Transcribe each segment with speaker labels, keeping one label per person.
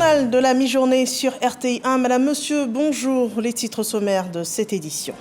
Speaker 1: journal de la mi-journée sur RTI1. Madame, monsieur, bonjour. Les titres sommaires de cette édition.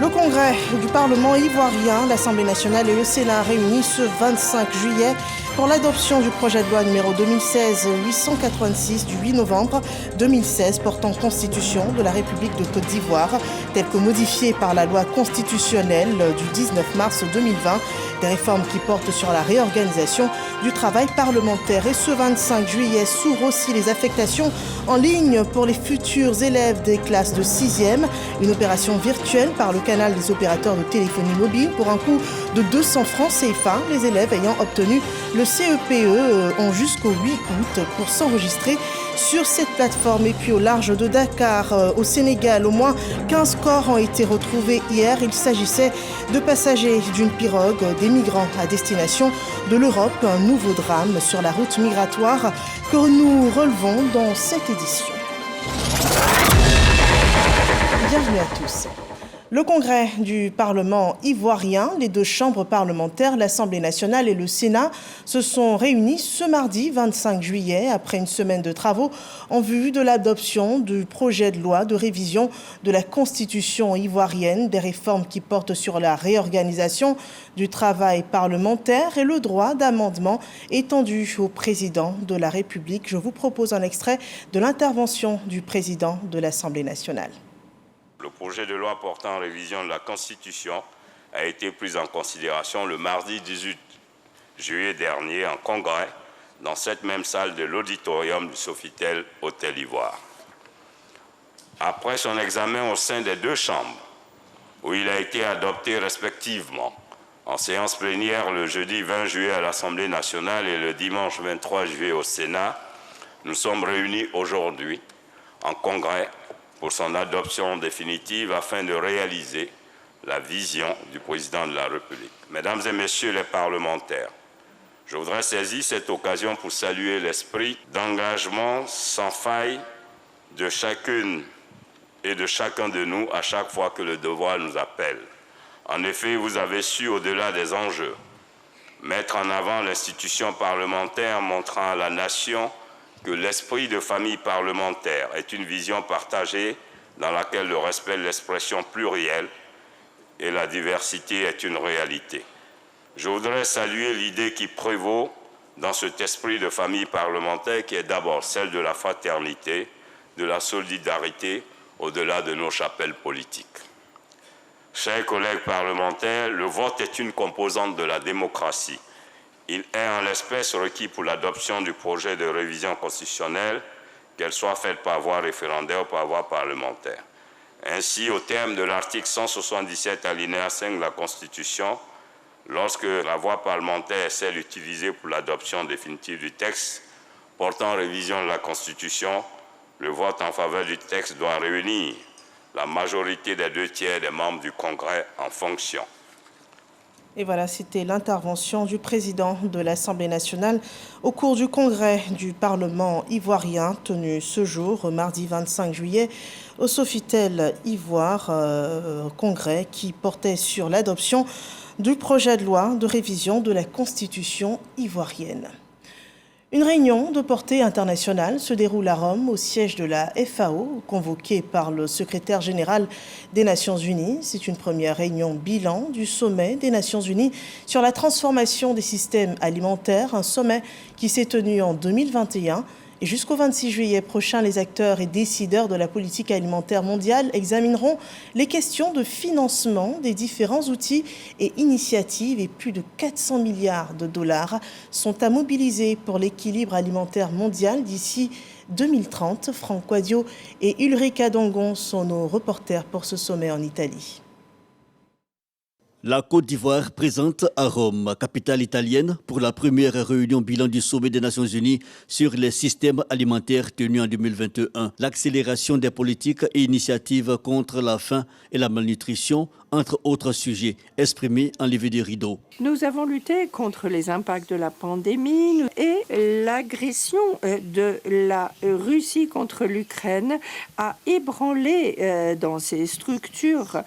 Speaker 1: Le Congrès du Parlement ivoirien, l'Assemblée nationale et le Sénat réunis ce 25 juillet pour l'adoption du projet de loi numéro 2016-886 du 8 novembre 2016 portant constitution de la République de Côte d'Ivoire, tel que modifié par la loi constitutionnelle du 19 mars 2020, des réformes qui portent sur la réorganisation du travail parlementaire. Et ce 25 juillet s'ouvrent aussi les affectations en ligne pour les futurs élèves des classes de 6e, une opération virtuelle par le canal des opérateurs de téléphonie mobile pour un coût de 200 francs CFA. Les élèves ayant obtenu le CEPE ont jusqu'au 8 août pour s'enregistrer sur cette plateforme. Et puis au large de Dakar, au Sénégal, au moins 15 corps ont été retrouvés hier. Il s'agissait de passagers d'une pirogue, des migrants à destination de l'Europe. Un nouveau drame sur la route migratoire que nous relevons dans cette édition. Bienvenue à tous. Le Congrès du Parlement ivoirien, les deux chambres parlementaires, l'Assemblée nationale et le Sénat, se sont réunis ce mardi 25 juillet après une semaine de travaux en vue de l'adoption du projet de loi de révision de la Constitution ivoirienne, des réformes qui portent sur la réorganisation du travail parlementaire et le droit d'amendement étendu au président de la République. Je vous propose un extrait de l'intervention du président de l'Assemblée nationale.
Speaker 2: Le projet de loi portant révision de la Constitution a été pris en considération le mardi 18 juillet dernier en congrès dans cette même salle de l'auditorium du Sofitel Hôtel Ivoire. Après son examen au sein des deux chambres, où il a été adopté respectivement en séance plénière le jeudi 20 juillet à l'Assemblée nationale et le dimanche 23 juillet au Sénat, nous sommes réunis aujourd'hui en congrès pour son adoption définitive afin de réaliser la vision du président de la République. Mesdames et messieurs les parlementaires, je voudrais saisir cette occasion pour saluer l'esprit d'engagement sans faille de chacune et de chacun de nous à chaque fois que le devoir nous appelle. En effet, vous avez su, au-delà des enjeux, mettre en avant l'institution parlementaire, montrant à la nation que l'esprit de famille parlementaire est une vision partagée dans laquelle le respect de l'expression plurielle et la diversité est une réalité. Je voudrais saluer l'idée qui prévaut dans cet esprit de famille parlementaire qui est d'abord celle de la fraternité, de la solidarité au-delà de nos chapelles politiques. Chers collègues parlementaires, le vote est une composante de la démocratie. Il est en l'espèce requis pour l'adoption du projet de révision constitutionnelle, qu'elle soit faite par voie référendaire ou par voie parlementaire. Ainsi, au terme de l'article 177 alinéa 5 de la Constitution, lorsque la voie parlementaire est celle utilisée pour l'adoption définitive du texte portant révision de la Constitution, le vote en faveur du texte doit réunir la majorité des 2/3 des membres du Congrès en fonction.
Speaker 1: Et voilà, c'était l'intervention du président de l'Assemblée nationale au cours du congrès du Parlement ivoirien tenu ce jour, mardi 25 juillet, au Sofitel Ivoire, congrès qui portait sur l'adoption du projet de loi de révision de la Constitution ivoirienne. Une réunion de portée internationale se déroule à Rome, au siège de la FAO, convoquée par le secrétaire général des Nations Unies. C'est une première réunion bilan du sommet des Nations Unies sur la transformation des systèmes alimentaires, un sommet qui s'est tenu en 2021. Et jusqu'au 26 juillet prochain, les acteurs et décideurs de la politique alimentaire mondiale examineront les questions de financement des différents outils et initiatives. Et plus de 400 milliards de dollars sont à mobiliser pour l'équilibre alimentaire mondial d'ici 2030. Franck Quadio et Ulrika Dongon sont nos reporters pour ce sommet en Italie.
Speaker 3: La Côte d'Ivoire présente à Rome, capitale italienne, pour la première réunion bilan du sommet des Nations Unies sur les systèmes alimentaires tenu en 2021. L'accélération des politiques et initiatives contre la faim et la malnutrition, entre autres sujets, exprimés en levée des rideaux.
Speaker 4: Nous avons lutté contre les impacts de la pandémie et l'agression de la Russie contre l'Ukraine a ébranlé dans ses structures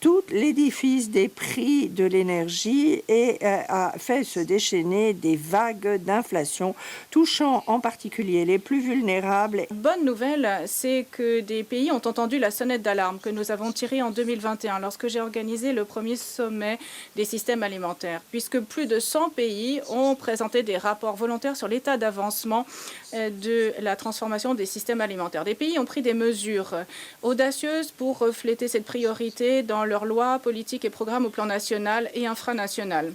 Speaker 4: tout l'édifice des prix de l'énergie et a fait se déchaîner des vagues d'inflation touchant en particulier les plus vulnérables.
Speaker 5: Bonne nouvelle, c'est que des pays ont entendu la sonnette d'alarme que nous avons tirée en 2021 lorsque j'ai organisé le premier sommet des systèmes alimentaires, puisque plus de 100 pays ont présenté des rapports volontaires sur l'état d'avancement de la transformation des systèmes alimentaires. Des pays ont pris des mesures audacieuses pour refléter cette priorité dans leurs lois, politiques et programmes au plan national et infranational.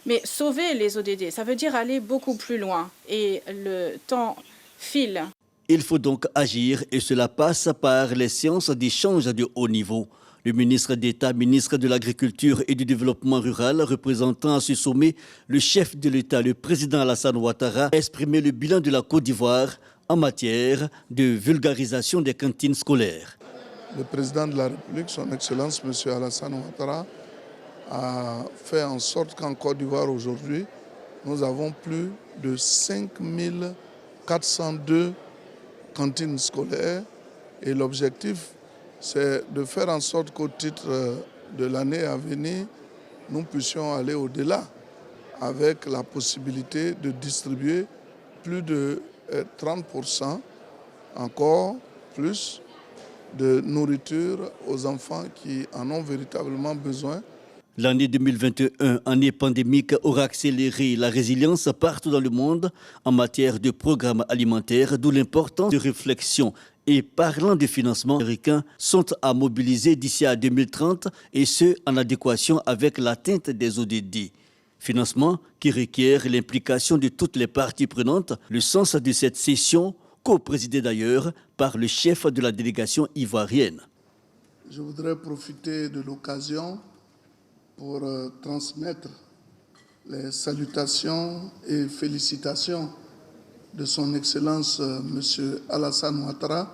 Speaker 5: Mais sauver les ODD, ça veut dire aller beaucoup plus loin et le temps file.
Speaker 3: Il faut donc agir et cela passe par les séances d'échange de haut niveau. Le ministre d'État, ministre de l'Agriculture et du Développement rural, représentant à ce sommet le chef de l'État, le président Alassane Ouattara, a exprimé le bilan de la Côte d'Ivoire en matière de vulgarisation des cantines scolaires.
Speaker 6: Le président de la République, son Excellence M. Alassane Ouattara, a fait en sorte qu'en Côte d'Ivoire aujourd'hui, nous avons plus de 5402 cantines scolaires et l'objectif, c'est de faire en sorte qu'au titre de l'année à venir, nous puissions aller au-delà avec la possibilité de distribuer plus de 30%, encore plus, de nourriture aux enfants qui en ont véritablement besoin.
Speaker 3: L'année 2021, année pandémique, aura accéléré la résilience partout dans le monde en matière de programmes alimentaires, d'où l'importance de réflexion. Et parlant de financement, les américains sont à mobiliser d'ici à 2030 et ce, en adéquation avec l'atteinte des ODD. Financement qui requiert l'implication de toutes les parties prenantes. Le sens de cette session, co-présidée d'ailleurs par le chef de la délégation ivoirienne.
Speaker 6: Je voudrais profiter de l'occasion pour transmettre les salutations et félicitations de son Excellence M. Alassane Ouattara,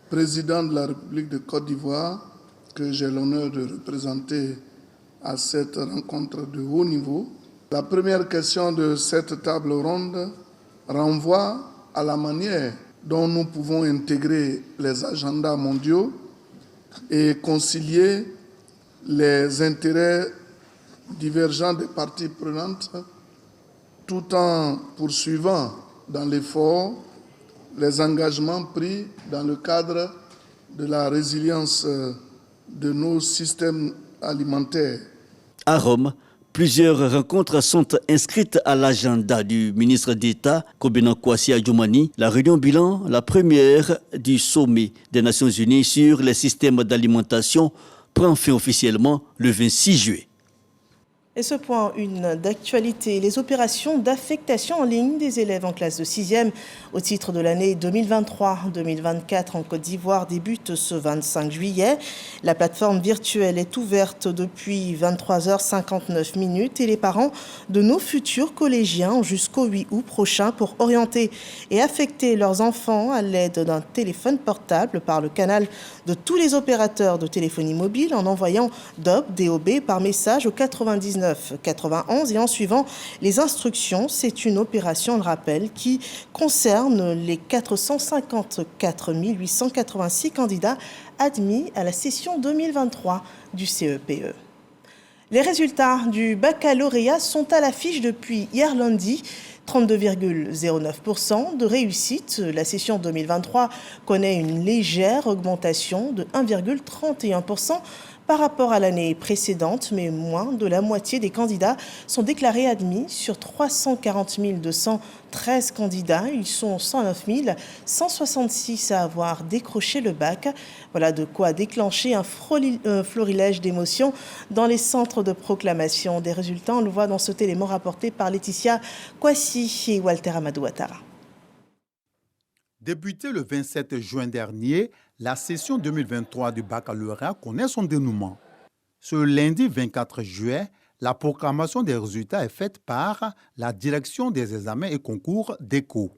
Speaker 6: président de la République de Côte d'Ivoire, que j'ai l'honneur de représenter à cette rencontre de haut niveau. La première question de cette table ronde renvoie à la manière dont nous pouvons intégrer les agendas mondiaux et concilier les intérêts divergents des parties prenantes tout en poursuivant dans l'effort les engagements pris dans le cadre de la résilience de nos systèmes alimentaires.
Speaker 3: À Rome, plusieurs rencontres sont inscrites à l'agenda du ministre d'État, Kobena Kwasi Adjoumani. La réunion bilan, la première du sommet des Nations Unies sur les systèmes d'alimentation, prend fin officiellement le 26 juillet.
Speaker 1: Et ce point, une d'actualité, les opérations d'affectation en ligne des élèves en classe de 6e au titre de l'année 2023-2024 en Côte d'Ivoire débutent ce 25 juillet. La plateforme virtuelle est ouverte depuis 23h59 et les parents de nos futurs collégiens ont jusqu'au 8 août prochain pour orienter et affecter leurs enfants à l'aide d'un téléphone portable par le canal de tous les opérateurs de téléphonie mobile en envoyant DOB par message au 99 91 et en suivant les instructions. C'est une opération, on le rappelle, qui concerne les 454 886 candidats admis à la session 2023 du CEPE. Les résultats du baccalauréat sont à l'affiche depuis hier lundi. 32,09% de réussite. La session 2023 connaît une légère augmentation de 1,31% par rapport à l'année précédente, mais moins de la moitié des candidats sont déclarés admis. Sur 340 213 candidats, ils sont 109 166 à avoir décroché le bac. Voilà de quoi déclencher un florilège d'émotions dans les centres de proclamation. Des résultats, on le voit dans ce télémon rapporté par Laetitia Kwasi et Walter Amadou Ouattara.
Speaker 7: Débutée le 27 juin dernier, la session 2023 du baccalauréat connaît son dénouement. Ce lundi 24 juillet, la proclamation des résultats est faite par la Direction des examens et concours d'ECO.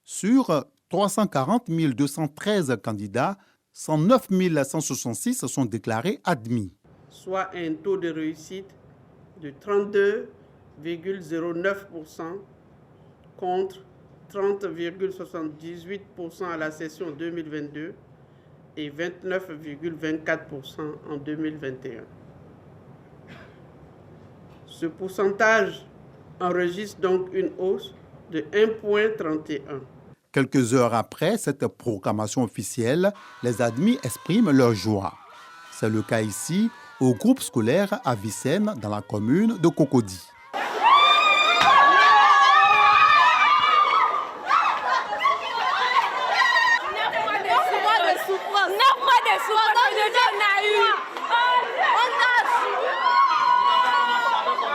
Speaker 7: Sur 340 213 candidats, 109 166 sont déclarés admis.
Speaker 8: Soit un taux de réussite de 32,09% contre 30,78% à la session 2022 et 29,24% en 2021. Ce pourcentage enregistre donc une hausse de 1,31 points.
Speaker 7: Quelques heures après cette proclamation officielle, les admis expriment leur joie. C'est le cas ici au groupe scolaire Avicenne dans la commune de Cocody.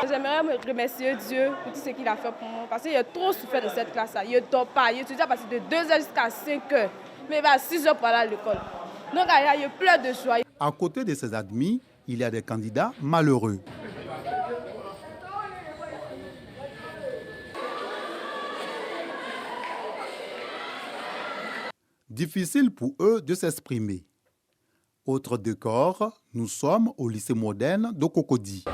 Speaker 9: J'aimerais remercier Dieu pour tout ce qu'il a fait pour moi. Parce qu'il a trop souffert de cette classe-là. Il ne dort pas. Il étudie à partir de 2h jusqu'à 5h. Mais il va à 6h pour aller à l'école. Donc il pleure de joie.
Speaker 7: À côté de ces admis, il y a des candidats malheureux. Difficile pour eux de s'exprimer. Autre décor, nous sommes au lycée moderne de Cocody.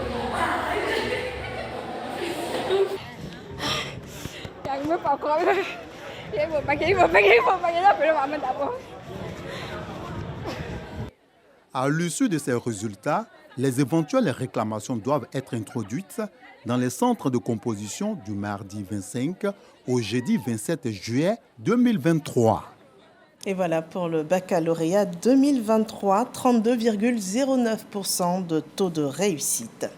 Speaker 7: À l'issue de ces résultats, les éventuelles réclamations doivent être introduites dans les centres de composition du mardi 25 au jeudi 27 juillet 2023.
Speaker 1: Et voilà pour le baccalauréat 2023, 32,09% de taux de réussite.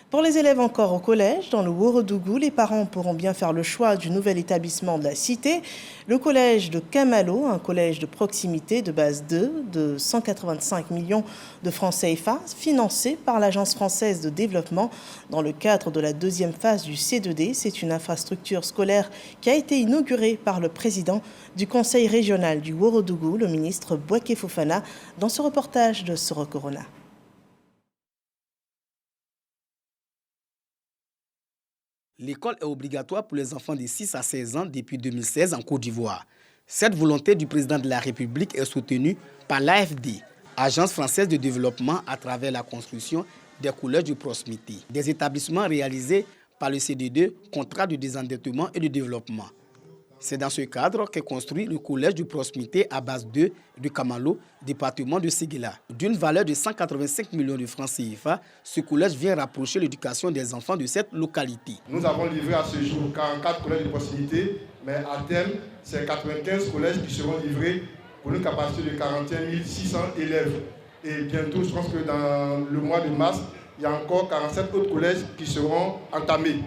Speaker 1: Pour les élèves encore au collège, dans le Ourodougou, les parents pourront bien faire le choix du nouvel établissement de la cité. Le collège de Kamalo, un collège de proximité de base 2 de 185 millions de francs CFA, financé par l'Agence française de développement dans le cadre de la deuxième phase du C2D. C'est une infrastructure scolaire qui a été inaugurée par le président du conseil régional du Ourodougou, le ministre Bouaké Fofana, dans ce reportage de Soro Corona.
Speaker 10: L'école est obligatoire pour les enfants de 6 à 16 ans depuis 2016 en Côte d'Ivoire. Cette volonté du président de la République est soutenue par l'AFD, Agence française de développement, à travers la construction des collèges de proximité. Des établissements réalisés par le CD2, contrat de désendettement et de développement. C'est dans ce cadre qu'est construit le collège de proximité à base 2 de Kamalo, département de Séguéla. D'une valeur de 185 millions de francs CFA, ce collège vient rapprocher l'éducation des enfants de cette localité.
Speaker 11: Nous avons livré à ce jour 44 collèges de proximité, mais à terme, c'est 95 collèges qui seront livrés pour une capacité de 41 600 élèves. Et bientôt, je pense que dans le mois de mars, il y a encore 47 autres collèges qui seront entamés.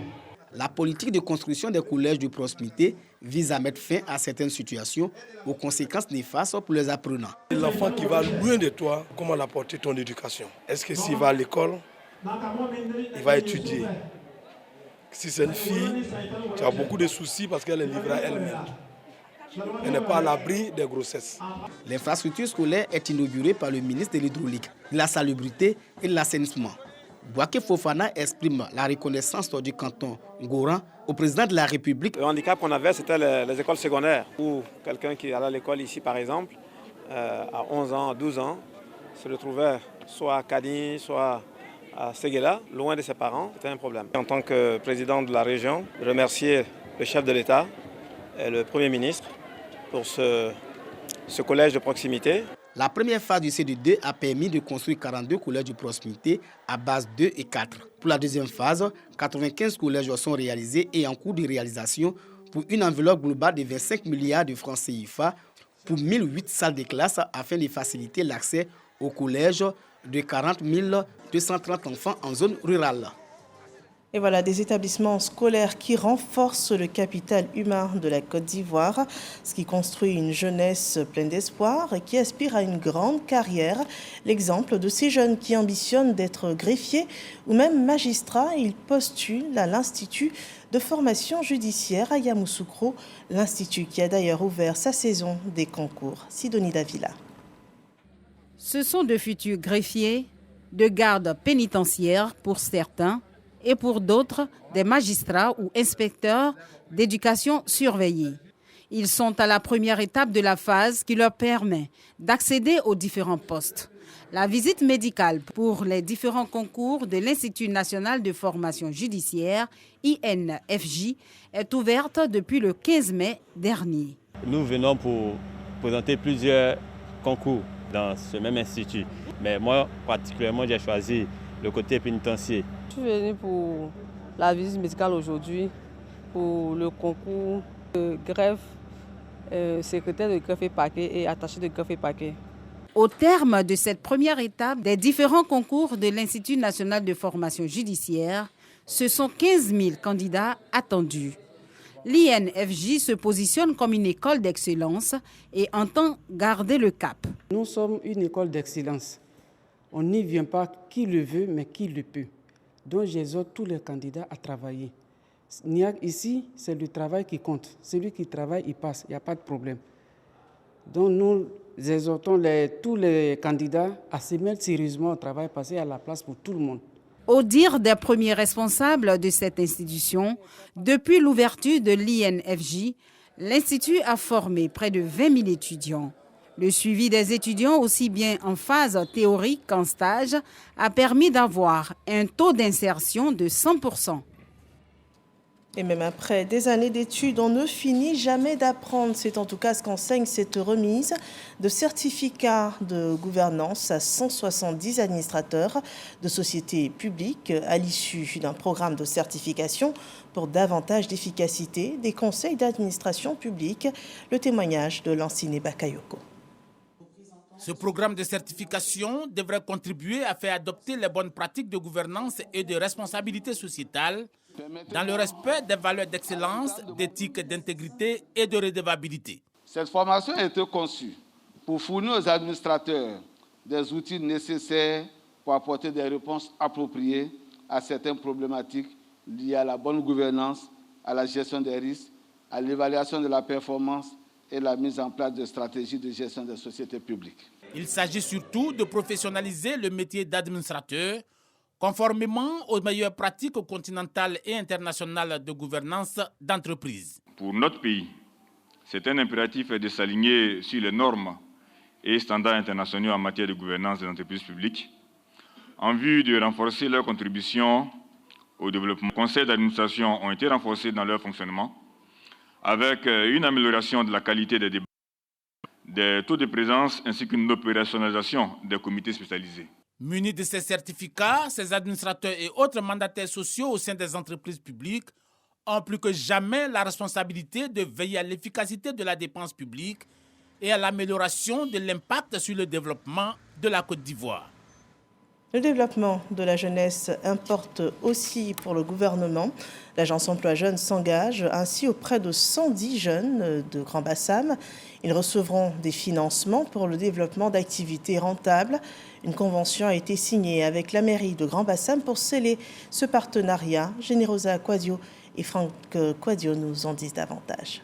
Speaker 10: La politique de construction des collèges de proximité vise à mettre fin à certaines situations aux conséquences néfastes pour les apprenants.
Speaker 12: L'enfant qui va loin de toi, comment l'apporter ton éducation? Est-ce que s'il va à l'école, il va étudier? Si c'est une fille, tu as beaucoup de soucis parce qu'elle est livrée à elle-même. Elle n'est pas à l'abri des grossesses.
Speaker 10: L'infrastructure scolaire est inaugurée par le ministre de l'Hydraulique, de la Salubrité et de l'Assainissement. Bouaké Fofana exprime la reconnaissance du canton Goran au président de la République.
Speaker 13: Le handicap qu'on avait, c'était les écoles secondaires, où quelqu'un qui allait à l'école ici, par exemple, à 11 ans, 12 ans, se retrouvait soit à Kadi, soit à Séguéla, loin de ses parents. C'était un problème. En tant que président de la région, je remercie le chef de l'État et le Premier ministre pour ce collège de proximité.
Speaker 10: La première phase du CD2 a permis de construire 42 collèges de proximité à base 2 et 4. Pour la deuxième phase, 95 collèges sont réalisés et en cours de réalisation pour une enveloppe globale de 25 milliards de francs CFA pour 1008 salles de classe afin de faciliter l'accès aux collèges de 40 230 enfants en zone rurale.
Speaker 1: Et voilà, des établissements scolaires qui renforcent le capital humain de la Côte d'Ivoire, ce qui construit une jeunesse pleine d'espoir et qui aspire à une grande carrière. L'exemple de ces jeunes qui ambitionnent d'être greffiers ou même magistrats, ils postulent à l'Institut de formation judiciaire à Yamoussoukro, l'institut qui a d'ailleurs ouvert sa saison des concours. Sidonie Davila.
Speaker 14: Ce sont de futurs greffiers, de gardes pénitentiaires pour certains, et pour d'autres, des magistrats ou inspecteurs d'éducation surveillée. Ils sont à la première étape de la phase qui leur permet d'accéder aux différents postes. La visite médicale pour les différents concours de l'Institut national de formation judiciaire, INFJ, est ouverte depuis le 15 mai dernier.
Speaker 15: Nous venons pour présenter plusieurs concours dans ce même institut. Mais moi, particulièrement, j'ai choisi le côté pénitentiaire.
Speaker 16: Je suis venu pour la visite médicale aujourd'hui, pour le concours de greffe, secrétaire de greffe et parquet et attaché de greffe et parquet.
Speaker 14: Au terme de cette première étape des différents concours de l'Institut national de formation judiciaire, ce sont 15 000 candidats attendus. L'INFJ se positionne comme une école d'excellence et entend garder le cap.
Speaker 8: Nous sommes une école d'excellence. On n'y vient pas qui le veut, mais qui le peut. Donc j'exhorte tous les candidats à travailler. Ici, c'est le travail qui compte. Celui qui travaille, il passe, il n'y a pas de problème. Donc nous exhortons tous les candidats à se mettre sérieusement au travail, parce qu'il y a la place pour tout le monde.
Speaker 14: Au dire des premiers responsables de cette institution, depuis l'ouverture de l'INFJ, l'Institut a formé près de 20 000 étudiants. Le suivi des étudiants, aussi bien en phase théorique qu'en stage, a permis d'avoir un taux d'insertion de 100%.
Speaker 1: Et même après des années d'études, on ne finit jamais d'apprendre. C'est en tout cas ce qu'enseigne cette remise de certificats de gouvernance à 170 administrateurs de sociétés publiques à l'issue d'un programme de certification pour davantage d'efficacité des conseils d'administration publique. Le témoignage de Lanciné Bakayoko.
Speaker 17: Ce programme de certification devrait contribuer à faire adopter les bonnes pratiques de gouvernance et de responsabilité sociétale dans le respect des valeurs d'excellence, d'éthique, d'intégrité et de redevabilité.
Speaker 18: Cette formation a été conçue pour fournir aux administrateurs des outils nécessaires pour apporter des réponses appropriées à certaines problématiques liées à la bonne gouvernance, à la gestion des risques, à l'évaluation de la performance et la mise en place de stratégies de gestion des sociétés publiques.
Speaker 17: Il s'agit surtout de professionnaliser le métier d'administrateur conformément aux meilleures pratiques continentales et internationales de gouvernance d'entreprise.
Speaker 19: Pour notre pays, c'est un impératif de s'aligner sur les normes et standards internationaux en matière de gouvernance des entreprises publiques en vue de renforcer leur contribution au développement. Les conseils d'administration ont été renforcés dans leur fonctionnement avec une amélioration de la qualité des débats, des taux de présence ainsi qu'une opérationnalisation des comités spécialisés.
Speaker 17: Munis de ces certificats, ces administrateurs et autres mandataires sociaux au sein des entreprises publiques ont plus que jamais la responsabilité de veiller à l'efficacité de la dépense publique et à l'amélioration de l'impact sur le développement de la Côte d'Ivoire.
Speaker 1: Le développement de la jeunesse importe aussi pour le gouvernement. L'agence Emploi Jeunes s'engage ainsi auprès de 110 jeunes de Grand Bassam. Ils recevront des financements pour le développement d'activités rentables. Une convention a été signée avec la mairie de Grand Bassam pour sceller ce partenariat. Générosa Quadio et Franck Quadio nous en disent davantage.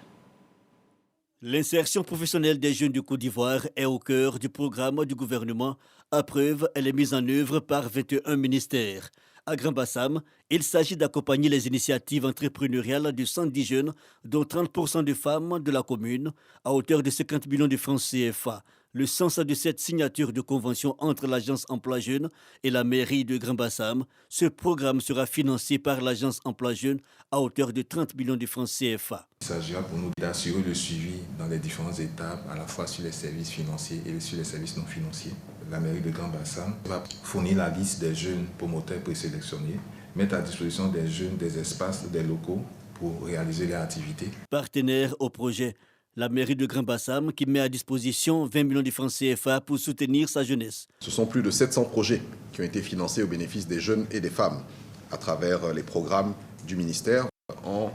Speaker 3: L'insertion professionnelle des jeunes du Côte d'Ivoire est au cœur du programme du gouvernement. À preuve, elle est mise en œuvre par 21 ministères. À Grand Bassam, il s'agit d'accompagner les initiatives entrepreneuriales de 110 jeunes, dont 30% de femmes de la commune, à hauteur de 50 millions de francs CFA. Le sens de cette signature de convention entre l'agence Emploi Jeunes et la mairie de Grand Bassam, ce programme sera financé par l'agence Emploi Jeunes à hauteur de 30 millions de francs CFA.
Speaker 20: Il s'agira pour nous d'assurer le suivi dans les différentes étapes, à la fois sur les services financiers et sur les services non financiers. La mairie de Grand Bassam va fournir la liste des jeunes promoteurs présélectionnés, mettre à disposition des jeunes des espaces, des locaux pour réaliser leurs activités.
Speaker 3: Partenaire au projet, la mairie de Grand Bassam qui met à disposition 20 millions de francs CFA pour soutenir sa jeunesse.
Speaker 21: Ce sont plus de 700 projets qui ont été financés au bénéfice des jeunes et des femmes à travers les programmes du ministère en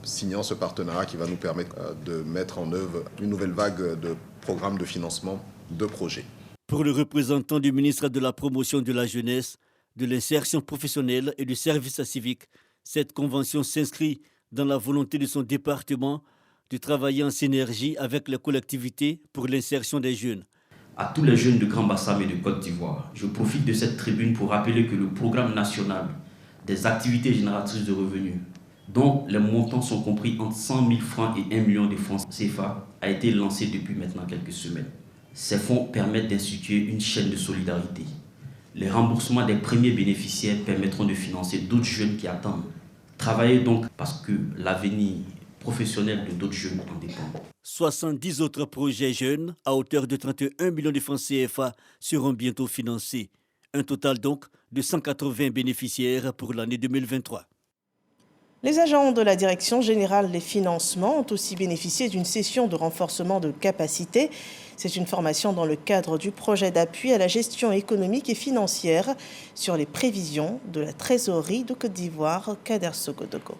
Speaker 21: signant ce partenariat qui va nous permettre de mettre en œuvre une nouvelle vague de programmes de financement de projets.
Speaker 3: Pour le représentant du ministre de la Promotion de la Jeunesse, de l'insertion professionnelle et du service civique, cette convention s'inscrit dans la volonté de son département de travailler en synergie avec les collectivités pour l'insertion des jeunes.
Speaker 22: À tous les jeunes de Grand Bassam et de Côte d'Ivoire, je profite de cette tribune pour rappeler que le programme national des activités génératrices de revenus, dont les montants sont compris entre 100 000 francs et 1 million de francs CFA, a été lancé depuis maintenant quelques semaines. Ces fonds permettent d'instituer une chaîne de solidarité. Les remboursements des premiers bénéficiaires permettront de financer d'autres jeunes qui attendent. Travailler donc parce que l'avenir professionnelle de d'autres jeunes indépendants.
Speaker 3: 70 autres projets jeunes à hauteur de 31 millions de francs CFA seront bientôt financés. Un total donc de 180 bénéficiaires pour l'année 2023.
Speaker 1: Les agents de la Direction générale des financements ont aussi bénéficié d'une session de renforcement de capacité. C'est une formation dans le cadre du projet d'appui à la gestion économique et financière sur les prévisions de la trésorerie de Côte d'Ivoire. Kader Sokodoko.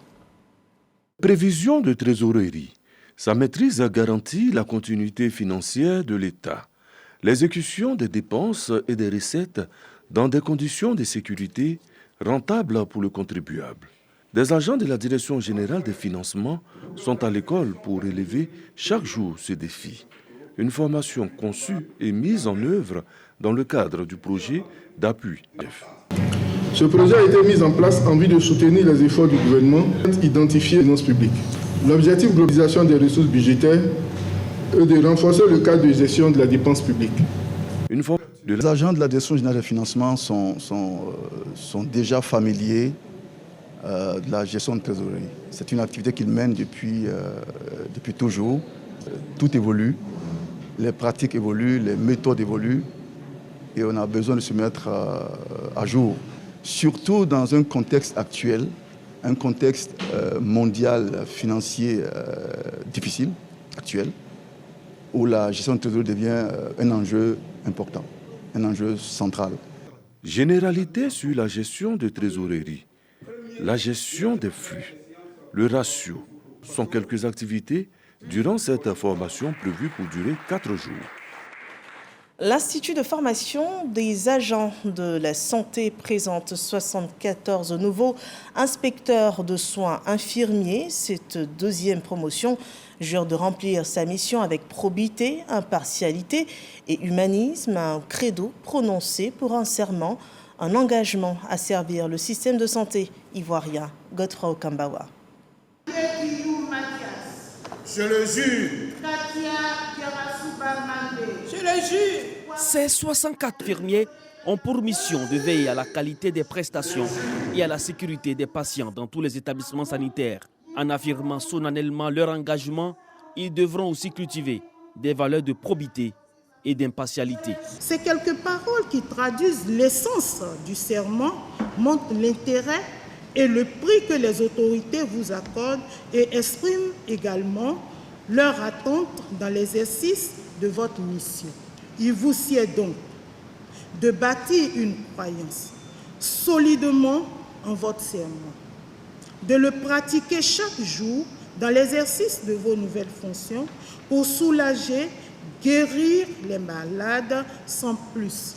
Speaker 2: Prévision de trésorerie. Sa maîtrise garantit la continuité financière de l'État, l'exécution des dépenses et des recettes dans des conditions de sécurité rentables pour le contribuable. Des agents de la Direction générale des financements sont à l'école pour relever chaque jour ce défi. Une formation conçue et mise en œuvre dans le cadre du projet d'appui.
Speaker 11: Ce projet a été mis en place en vue de soutenir les efforts du gouvernement d'identifier les finances publiques. L'objectif de globalisation des ressources budgétaires est de renforcer le cadre de gestion de la dépense publique.
Speaker 4: Les agents de la Direction générale des financements sont déjà familiers de la gestion de trésorerie. C'est une activité qu'ils mènent depuis toujours. Tout évolue, les pratiques évoluent, les méthodes évoluent et on a besoin de se mettre à jour. Surtout dans un contexte actuel, un contexte mondial financier difficile, actuel, où la gestion de trésorerie devient un enjeu important, un enjeu central.
Speaker 2: Généralité sur la gestion de trésorerie. La gestion des flux, le ratio sont quelques activités durant cette formation prévue pour durer 4 jours.
Speaker 1: L'Institut de formation des agents de la santé présente 74 nouveaux inspecteurs de soins infirmiers. Cette deuxième promotion jure de remplir sa mission avec probité, impartialité et humanisme, un credo prononcé pour un serment, un engagement à servir le système de santé ivoirien. Godfrey Okambawa.
Speaker 23: Je le jure. Je le jure.
Speaker 24: Ces 64 infirmiers ont pour mission de veiller à la qualité des prestations et à la sécurité des patients dans tous les établissements sanitaires. En affirmant solennellement leur engagement, ils devront aussi cultiver des valeurs de probité et d'impartialité.
Speaker 23: Ces quelques paroles qui traduisent l'essence du serment montrent l'intérêt et le prix que les autorités vous accordent et expriment également leur attente dans l'exercice de votre mission. Il vous sied donc de bâtir une croyance solidement en votre serment, de le pratiquer chaque jour dans l'exercice de vos nouvelles fonctions pour soulager, guérir les malades sans plus.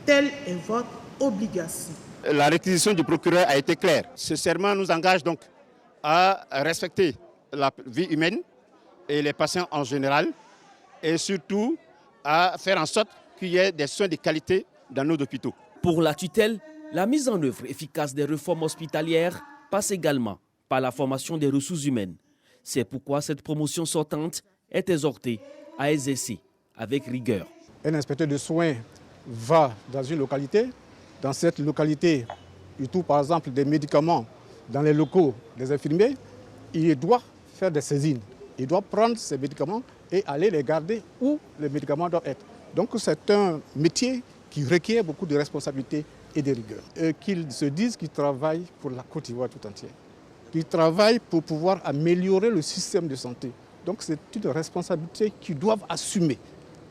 Speaker 23: Telle est votre obligation.
Speaker 25: La réquisition du procureur a été claire. Ce serment nous engage donc à respecter la vie humaine et les patients en général et surtout à faire en sorte qu'il y ait des soins de qualité dans nos hôpitaux.
Speaker 24: Pour la tutelle, la mise en œuvre efficace des réformes hospitalières passe également par la formation des ressources humaines. C'est pourquoi cette promotion sortante est exhortée à exercer avec rigueur.
Speaker 26: Un inspecteur de soins va dans une localité. Dans cette localité, il trouve par exemple des médicaments dans les locaux des infirmiers. Il doit faire des saisines. Il doit prendre ces médicaments et aller les garder où les médicaments doivent être. Donc c'est un métier qui requiert beaucoup de responsabilité et de rigueur. Qu'ils se disent qu'ils travaillent pour la Côte d'Ivoire tout entière. Qu'ils travaillent pour pouvoir améliorer le système de santé. Donc c'est une responsabilité qu'ils doivent assumer.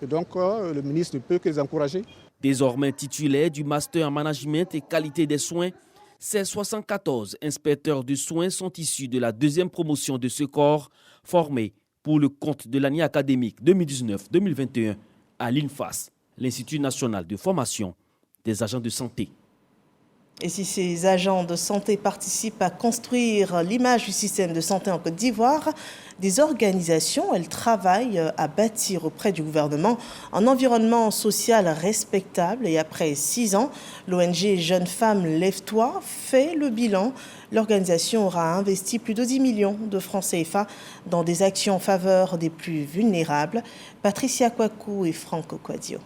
Speaker 26: Et donc le ministre ne peut que les encourager.
Speaker 24: Désormais titulaires du master en management et qualité des soins, ces 74 inspecteurs de soins sont issus de la deuxième promotion de ce corps, formés pour le compte de l'année académique 2019-2021 à l'INFAS, l'Institut national de formation des agents de santé.
Speaker 1: Et si ces agents de santé participent à construire l'image du système de santé en Côte d'Ivoire, des organisations, elles travaillent à bâtir auprès du gouvernement un environnement social respectable. Et après 6 ans, l'ONG Jeunes Femmes Lève-toi fait le bilan. L'organisation aura investi plus de 10 millions de francs CFA dans des actions en faveur des plus vulnérables. Patricia Kwaku et Franck Okwadio.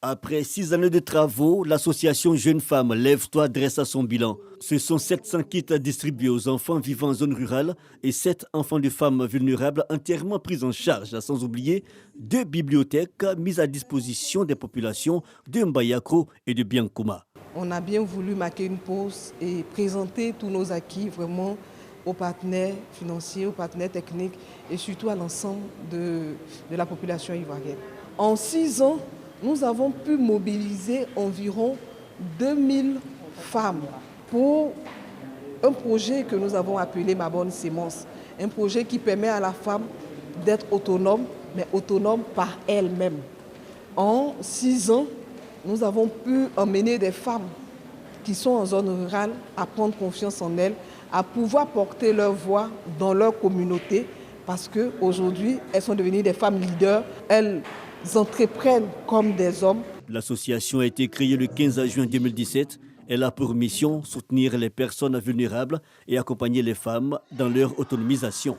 Speaker 3: Après 6 années de travaux, l'association Jeunes Femmes Lève-toi dresse son bilan. Ce sont 700 kits distribués aux enfants vivant en zone rurale et 7 enfants de femmes vulnérables entièrement pris en charge, sans oublier 2 bibliothèques mises à disposition des populations de Mbayakro et de Biankouma.
Speaker 5: On a bien voulu marquer une pause et présenter tous nos acquis vraiment aux partenaires financiers, aux partenaires techniques et surtout à l'ensemble de la population ivoirienne. En 6 ans, nous avons pu mobiliser environ 2000 femmes pour un projet que nous avons appelé Ma Bonne Sémence. Un projet qui permet à la femme d'être autonome, mais autonome par elle-même. En 6 ans, nous avons pu emmener des femmes qui sont en zone rurale à prendre confiance en elles, à pouvoir porter leur voix dans leur communauté, parce qu'aujourd'hui, elles sont devenues des femmes leaders. Elles entreprennent comme des hommes.
Speaker 3: L'association a été créée le 15 juin 2017. Elle a pour mission soutenir les personnes vulnérables et accompagner les femmes dans leur autonomisation.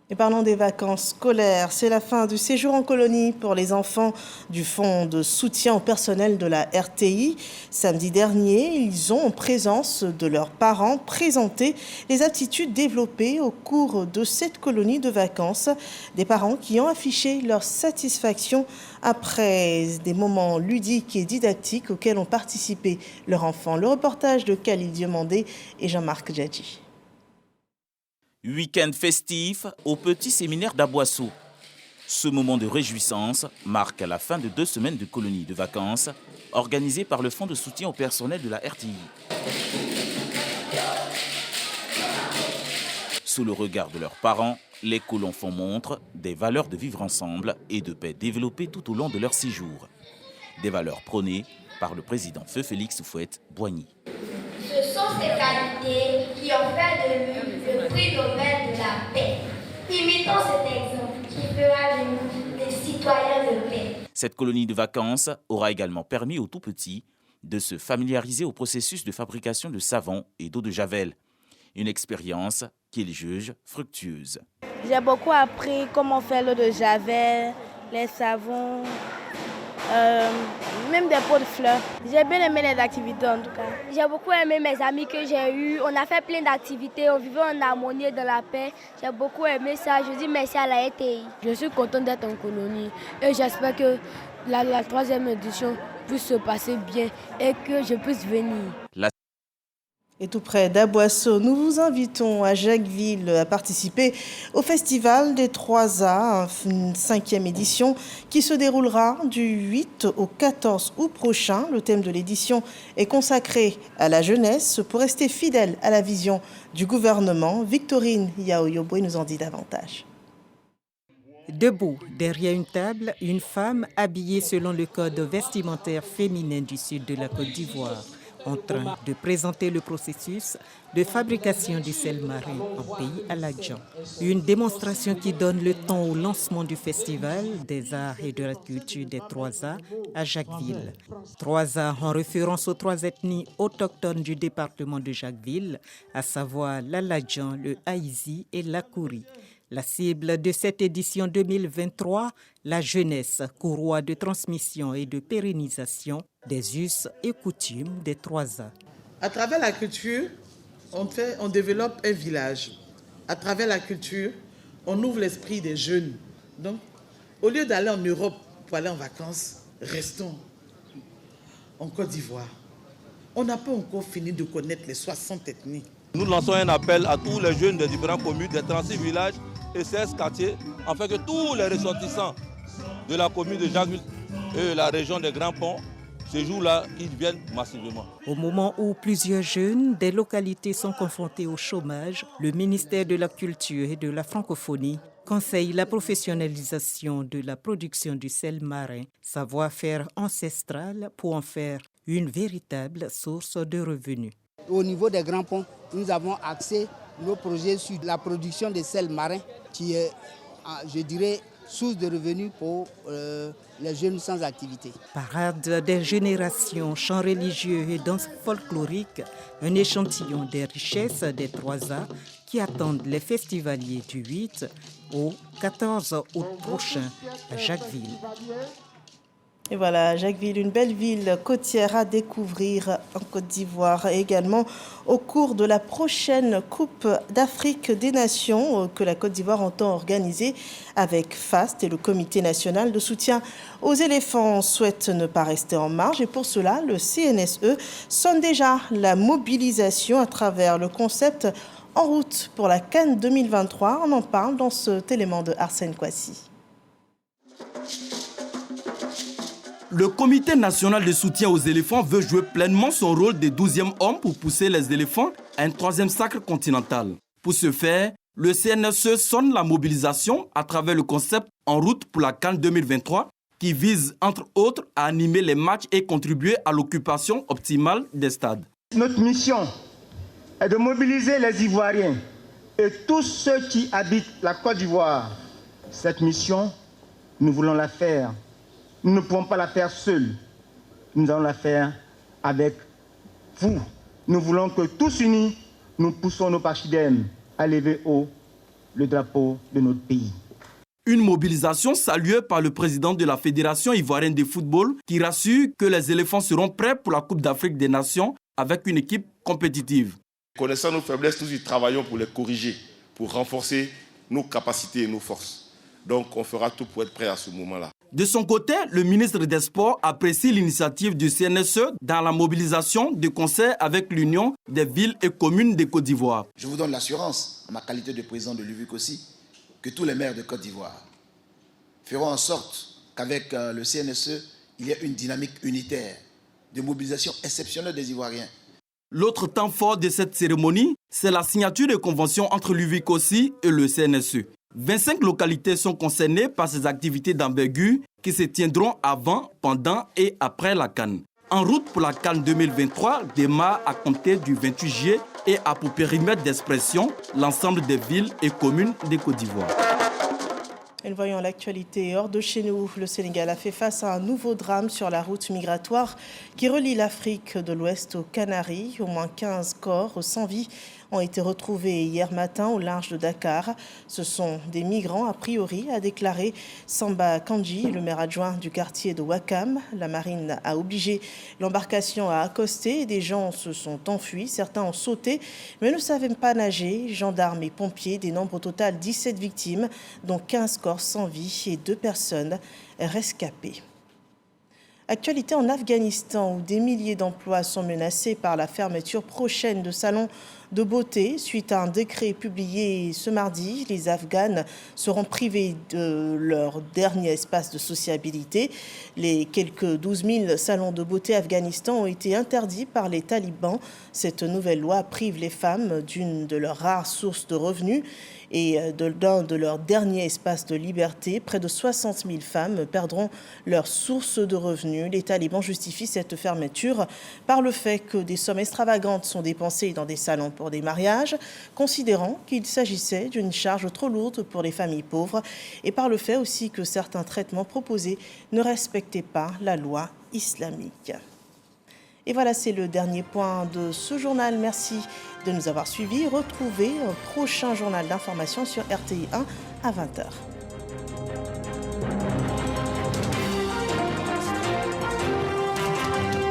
Speaker 1: Et parlons des vacances scolaires. C'est la fin du séjour en colonie pour les enfants du Fonds de soutien au personnel de la RTI. Samedi dernier, ils ont, en présence de leurs parents, présenté les aptitudes développées au cours de cette colonie de vacances. Des parents qui ont affiché leur satisfaction après des moments ludiques et didactiques auxquels ont participé leurs enfants. Le reportage de Khalil Diomandé et Jean-Marc Djadji.
Speaker 6: Week-end festif au petit séminaire d'Aboissou. Ce moment de réjouissance marque la fin de 2 semaines de colonie de vacances organisées par le Fonds de soutien au personnel de la RTI. Sous le regard de leurs parents, les co-enfants montrent des valeurs de vivre ensemble et de paix développées tout au long de leur séjour. Des valeurs prônées par le président Feu Félix Houphouët-Boigny.
Speaker 7: Ce sont ces qualités qui ont fait de lui le prix Nobel de la paix. Imitons cet exemple qui fera de nous des citoyens de paix.
Speaker 6: Cette colonie de vacances aura également permis aux tout-petits de se familiariser au processus de fabrication de savon et d'eau de javel. Une expérience qu'ils jugent fructueuse.
Speaker 9: J'ai beaucoup appris comment faire l'eau de javel, les savons, même des pots de fleurs. J'ai bien aimé les activités en tout cas.
Speaker 12: J'ai beaucoup aimé mes amis que j'ai eus. On a fait plein d'activités, on vivait en harmonie et dans la paix. J'ai beaucoup aimé ça. Je dis merci à la RTI.
Speaker 13: Je suis contente d'être en colonie et j'espère que la 3e édition puisse se passer bien et que je puisse venir.
Speaker 1: Et tout près d'Aboissou, nous vous invitons à Jacquesville à participer au Festival des 3A, une 5e édition qui se déroulera du 8 au 14 août prochain. Le thème de l'édition est consacré à la jeunesse pour rester fidèle à la vision du gouvernement. Victorine Yaoyoboy nous en dit davantage.
Speaker 27: Debout, derrière une table, une femme habillée selon le code vestimentaire féminin du sud de la Côte d'Ivoire, en train de présenter le processus de fabrication du sel marin en pays Aladjan. Une démonstration qui donne le temps au lancement du Festival des arts et de la culture des 3A à Jacquesville. 3A en référence aux 3 ethnies autochtones du département de Jacquesville, à savoir l'Aladjan, le Haïzi et l'Akouri. La cible de cette édition 2023, la jeunesse, courroie de transmission et de pérennisation des us et coutumes des 3A.
Speaker 23: À travers la culture, on développe un village. À travers la culture, on ouvre l'esprit des jeunes. Donc, au lieu d'aller en Europe pour aller en vacances, restons en Côte d'Ivoire. On n'a pas encore fini de connaître les 60 ethnies.
Speaker 28: Nous lançons un appel à tous les jeunes des différentes communes, des 36 villages et 16 quartiers, afin que tous les ressortissants de la commune de Jacquesville et la région des Grands Ponts, ces jours-là, ils viennent massivement.
Speaker 27: Au moment où plusieurs jeunes des localités sont confrontés au chômage, le ministère de la Culture et de la Francophonie conseille la professionnalisation de la production du sel marin, savoir-faire ancestral pour en faire une véritable source de revenus.
Speaker 29: Au niveau des Grands Ponts, nous avons axé nos projets sur la production de sel marin qui est, je dirais, source de revenus pour les jeunes sans activité.
Speaker 27: Parade des générations, chants religieux et danses folkloriques, un échantillon des richesses des 3A qui attendent les festivaliers du 8 au 14 août prochain à Jacquesville.
Speaker 1: Et voilà, Jacquesville, une belle ville côtière à découvrir en Côte d'Ivoire. Et également au cours de la prochaine Coupe d'Afrique des Nations que la Côte d'Ivoire entend organiser avec FAST et le Comité national de soutien aux éléphants souhaite ne pas rester en marge. Et pour cela, le CNSE sonne déjà la mobilisation à travers le concept En route pour la CAN 2023. On en parle dans cet élément de Arsène Kouassi.
Speaker 8: Le Comité national de soutien aux éléphants veut jouer pleinement son rôle de 12e homme pour pousser les éléphants à un 3e sacre continental. Pour ce faire, le CNSE sonne la mobilisation à travers le concept En route pour la CAN 2023 qui vise, entre autres, à animer les matchs et contribuer à l'occupation optimale des stades.
Speaker 10: Notre mission est de mobiliser les Ivoiriens et tous ceux qui habitent la Côte d'Ivoire. Cette mission, nous voulons la faire. Nous ne pouvons pas la faire seuls. Nous allons la faire avec vous. Nous voulons que tous unis, nous poussons nos pachydermes à lever haut le drapeau de notre pays.
Speaker 8: Une mobilisation saluée par le président de la Fédération ivoirienne de football qui rassure que les éléphants seront prêts pour la Coupe d'Afrique des Nations avec une équipe compétitive.
Speaker 14: Connaissant nos faiblesses, nous y travaillons pour les corriger, pour renforcer nos capacités et nos forces. Donc on fera tout pour être prêt à ce moment-là.
Speaker 8: De son côté, le ministre des Sports apprécie l'initiative du CNSE dans la mobilisation de concert avec l'Union des villes et communes de Côte d'Ivoire.
Speaker 15: Je vous donne l'assurance, en ma qualité de président de l'UVIC aussi, que tous les maires de Côte d'Ivoire feront en sorte qu'avec le CNSE, il y ait une dynamique unitaire de mobilisation exceptionnelle des Ivoiriens.
Speaker 8: L'autre temps fort de cette cérémonie, c'est la signature de convention entre l'UVIC aussi et le CNSE. 25 localités sont concernées par ces activités d'envergure qui se tiendront avant, pendant et après la CAN. En route pour la CAN 2023 démarre à compter du 28 juillet et a pour périmètre d'expression l'ensemble des villes et communes de Côte d'Ivoire.
Speaker 1: Et voyons l'actualité hors de chez nous. Le Sénégal a fait face à un nouveau drame sur la route migratoire qui relie l'Afrique de l'Ouest aux Canaries. Au moins 15 corps sans vie ont été retrouvés hier matin au large de Dakar. Ce sont des migrants, a priori, a déclaré Samba Kandji, le maire adjoint du quartier de Ouakam. La marine a obligé l'embarcation à accoster et des gens se sont enfuis. Certains ont sauté, mais ne savaient pas nager. Gendarmes et pompiers dénombrent au total 17 victimes, dont 15 corps sans vie et 2 personnes rescapées. Actualité en Afghanistan où des milliers d'emplois sont menacés par la fermeture prochaine de salons de beauté. Suite à un décret publié ce mardi, les Afghanes seront privés de leur dernier espace de sociabilité. Les quelques 12 000 salons de beauté Afghanistan ont été interdits par les talibans. Cette nouvelle loi prive les femmes d'une de leurs rares sources de revenus et d'un de leurs derniers espaces de liberté. Près de 60 000 femmes perdront leur source de revenus. Les talibans justifient cette fermeture par le fait que des sommes extravagantes sont dépensées dans des salons pour des mariages, considérant qu'il s'agissait d'une charge trop lourde pour les familles pauvres et par le fait aussi que certains traitements proposés ne respectaient pas la loi islamique. Et voilà, c'est le dernier point de ce journal. Merci de nous avoir suivis. Retrouvez un prochain journal d'information sur RTI 1 à 20h.